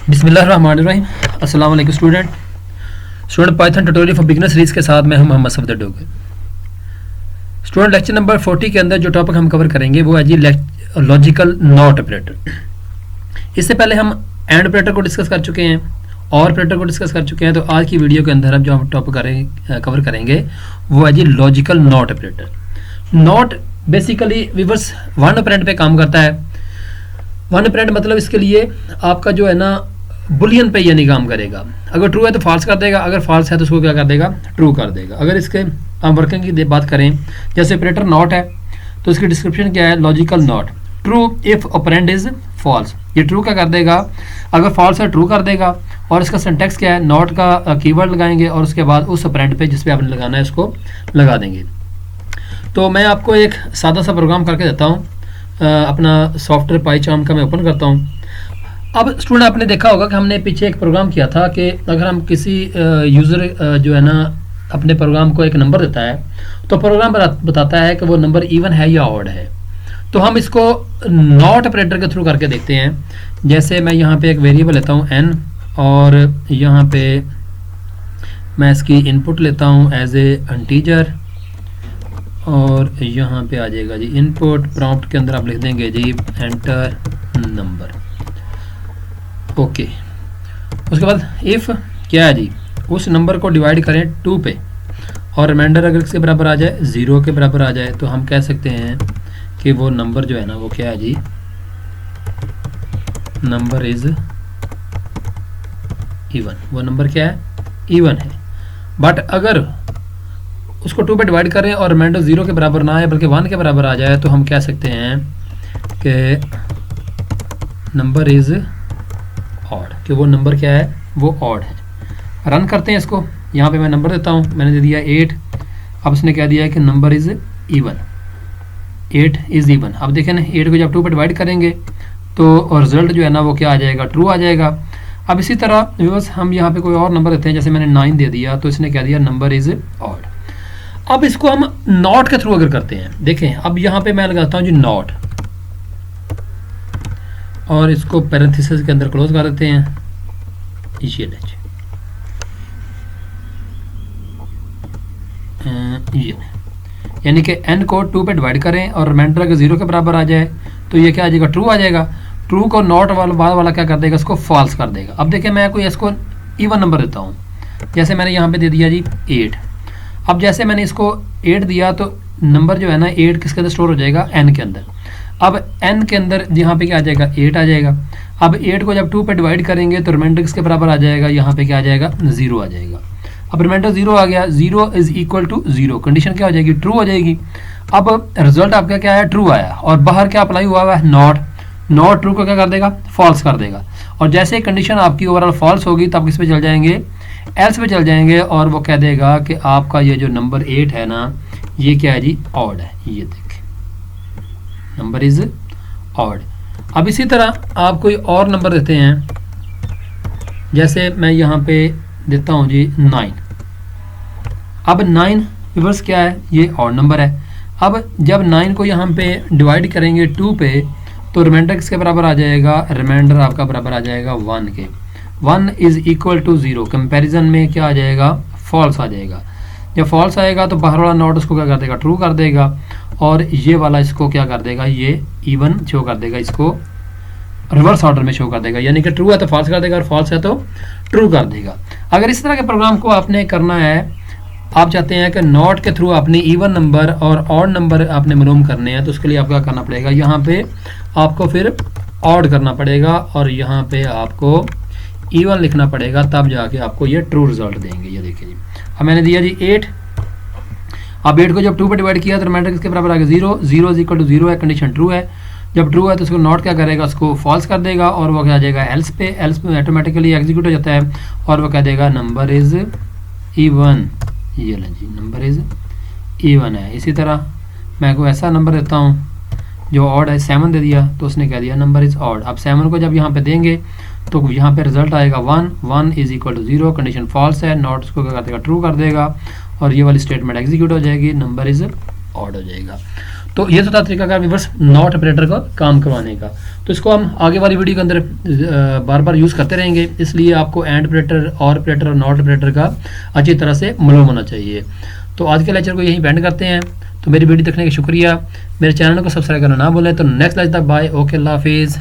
बिस्मिल्लाहिर्रहमानिर्रहीम। अस्सलाम वालेकुम student Python tutorial for beginner series के साथ मैं हूं Mohammad Safdar Dogar. Student lecture number 40 के अंदर जो टॉपिक हम कवर करेंगे वो है जी लॉजिकल नॉट ऑपरेटर। इससे पहले हम एंड ऑपरेटर को डिस्कस कर चुके हैं और ऑपरेटर को डिस्कस कर चुके हैं। तो आज की वीडियो के अंदर हम जो हम टॉपिक कवर करेंगे वो है जी logical not operator. Not basically विवर्स वन ऑपरेंड पे काम करता है। वन ऑपरेंड मतलब इसके लिए आपका जो है ना बुलियन पे यानी काम करेगा। अगर ट्रू है तो फॉल्स कर देगा, अगर फॉल्स है तो उसको क्या कर देगा, ट्रू कर देगा। अगर इसके हम वर्किंग की बात करें, जैसे ऑपरेटर नॉट है तो इसकी डिस्क्रिप्शन क्या है, logical not true if operand is false. ये ट्रू क्या कर देगा, अगर फॉल्स है ट्रू कर देगा। और इसका सिंटैक्स क्या है, नॉट का कीवर्ड लगाएंगे और उसके बाद उस ऑपरेंड पे जिस पे आपने लगाना है उसको लगा देंगे। तो मैं आपको एक सादा सा प्रोग्राम करके देता हूँ। अपना सॉफ्टवेयर पाइचार्म का मैं ओपन करता हूँ। अब स्टूडेंट आपने देखा होगा कि हमने पीछे एक प्रोग्राम किया था कि अगर हम किसी यूज़र जो है ना अपने प्रोग्राम को एक नंबर देता है तो प्रोग्राम बताता है कि वो नंबर इवन है या ऑड है। तो हम इसको नॉट ऑपरेटर के थ्रू करके देखते हैं। जैसे मैं यहाँ पे एक वेरिएबल लेता हूँ n और यहाँ पे मैं इसकी इनपुट लेता हूँ एज ए इंटीजर और यहाँ पे आ जाएगा जी इनपुट। प्रॉम्प्ट के अंदर आप लिख देंगे जी एंटर नंबर। ओके, उसके बाद इफ़ क्या है जी, उस नंबर को डिवाइड करें 2 पे और रिमाइंडर अगर इसके बराबर आ जाए, 0 के बराबर आ जाए, तो हम कह सकते हैं कि वो नंबर जो है ना वो क्या है जी, नंबर इज इवन। वो नंबर क्या है, इवन है। बट अगर उसको 2 पे डिवाइड करें और रिमाइंडर 0 के बराबर ना आए बल्कि 1 के बराबर आ जाए तो हम कह सकते हैं कि नंबर इज ऑड, कि वो नंबर क्या है, वो ऑड है। रन करते हैं इसको। यहाँ पे मैं नंबर देता हूँ, मैंने दे दिया 8। अब उसने कह दिया है कि number is even, 8 is even. अब देखें ना 8 को जब 2 पे डिवाइड करेंगे तो रिजल्ट जो है ना वो क्या आ जाएगा, ट्रू आ जाएगा। अब इसी तरह व्यूअर्स हम यहाँ पे कोई और नंबर देते हैं, जैसे मैंने 9 दे दिया तो इसने कह दिया नंबर इज ऑड। अब इसको हम नॉट के थ्रू अगर करते हैं, देखें अब यहाँ पे मैं लगाता हूँ जी नॉट और इसको पैरेंथेसिस के अंदर क्लोज कर देते हैं यानी कि n को 2 पे डिवाइड करें और रिमाइंडर अगर 0 के बराबर आ जाए तो ये क्या आ जाएगा, ट्रू आ जाएगा। ट्रू को नॉट वाला क्या कर देगा, इसको फॉल्स कर देगा। अब देखें मैं कोई इसको इवन नंबर देता हूँ, जैसे मैंने यहाँ पे दे दिया जी 8। अब जैसे मैंने इसको 8 दिया तो नंबर जो है ना 8 किसके अंदर स्टोर हो जाएगा, n के अंदर। अब n के अंदर यहाँ पे क्या आ जाएगा, 8 आ जाएगा। अब 8 को जब 2 पे डिवाइड करेंगे तो रिमाइंडर किसके बराबर आ जाएगा, यहाँ पे क्या आ जाएगा, 0 आ जाएगा। अब रिमाइंडर 0 आ गया, 0 इज इक्वल टू 0, कंडीशन क्या हो जाएगी, ट्रू हो जाएगी। अब रिजल्ट आपका क्या है, ट्रू आया और बाहर क्या अप्लाई हुआ है, नॉट। नॉट ट्रू को क्या कर देगा, फॉल्स कर देगा। और जैसे कंडीशन आपकी ओवरऑल फॉल्स होगी तब किस पे चल जाएंगे, एल्स पे चल जाएंगे और वो कह देगा कि आपका ये जो नंबर 8 है ना ये क्या है जी, ऑड है। ये देखें नंबर इज ऑड। अब इसी तरह आप कोई और नंबर देते हैं, जैसे मैं यहाँ पे देता हूँ जी 9। अब 9 रिवर्स क्या है, ये ऑड नंबर है। अब जब 9 को यहाँ पे डिवाइड करेंगे 2 पे तो रिमाइंडर किसके बराबर आ जाएगा, रिमाइंडर आपका बराबर आ जाएगा 1 के। 1 इज इक्वल टू 0, कंपैरिजन में क्या आ जाएगा, फॉल्स आ जाएगा। जब फॉल्स आएगा तो बाहर वाला नॉट उसको क्या कर देगा, ट्रू कर देगा। और ये वाला इसको क्या कर देगा, ये इवन शो कर देगा, इसको रिवर्स ऑर्डर में शो कर देगा। यानी कि ट्रू है तो फॉल्स कर देगा और फॉल्स है तो ट्रू कर देगा। अगर इस तरह के प्रोग्राम को आपने करना है, आप चाहते हैं कि नॉट के थ्रू अपनी इवन नंबर और ऑड नंबर आपने मालूम करने हैं, तो उसके लिए आपको क्या करना पड़ेगा, यहाँ पे आपको फिर ऑड करना पड़ेगा और यहाँ पे आपको इवन लिखना पड़ेगा, तब जाके आपको ये ट्रू रिजल्ट देंगे। ये देखिए जी, अब मैंने दिया जी 8। अब 8 को जब 2 पे डिवाइड किया तो रिमाइंडर किसके बराबर आ गया, 0। 0 इज इक्वल टू 0 है, कंडीशन ट्रू है। जब ट्रू है तो उसको नॉट क्या करेगा, उसको फॉल्स कर देगा और वो क्या आ जाएगा एल्स पे। एल्स पे ऑटोमेटिकली एग्जीक्यूट हो जाता है और वो कह देगा नंबर इज इवन। ये लें जी, नंबर इज इवन है। इसी तरह मैं कोई ऐसा नंबर देता हूँ जो ऑड है, 7 दे दिया तो उसने कह दिया नंबर इज ऑड। अब 7 को जब यहाँ पे देंगे तो यहाँ पे रिजल्ट आएगा 1। 1 is equal to 0, condition false है। नॉट उसको क्या कर देगा, ट्रू कर देगा और ये वाली स्टेटमेंट एग्जीक्यूट हो जाएगी, नंबर इज ऑड हो जाएगा। तो ये तो था तरीका का रिवर्स नॉट ऑपरेटर का काम करवाने का। तो इसको हम आगे वाली वीडियो के अंदर बार बार यूज़ करते रहेंगे, इसलिए आपको एंड ऑपरेटर, और ऑपरेटर और नॉट ऑपरेटर का अच्छी तरह से मालूम होना चाहिए। तो आज के लेक्चर को यहीं बैंड करते हैं। तो मेरी वीडियो देखने का शुक्रिया, मेरे चैनल को सब्सक्राइब करना ना भूलें। तो नेक्स्ट लेक्चर तक बाय, ओके, अल्लाह हाफिज़।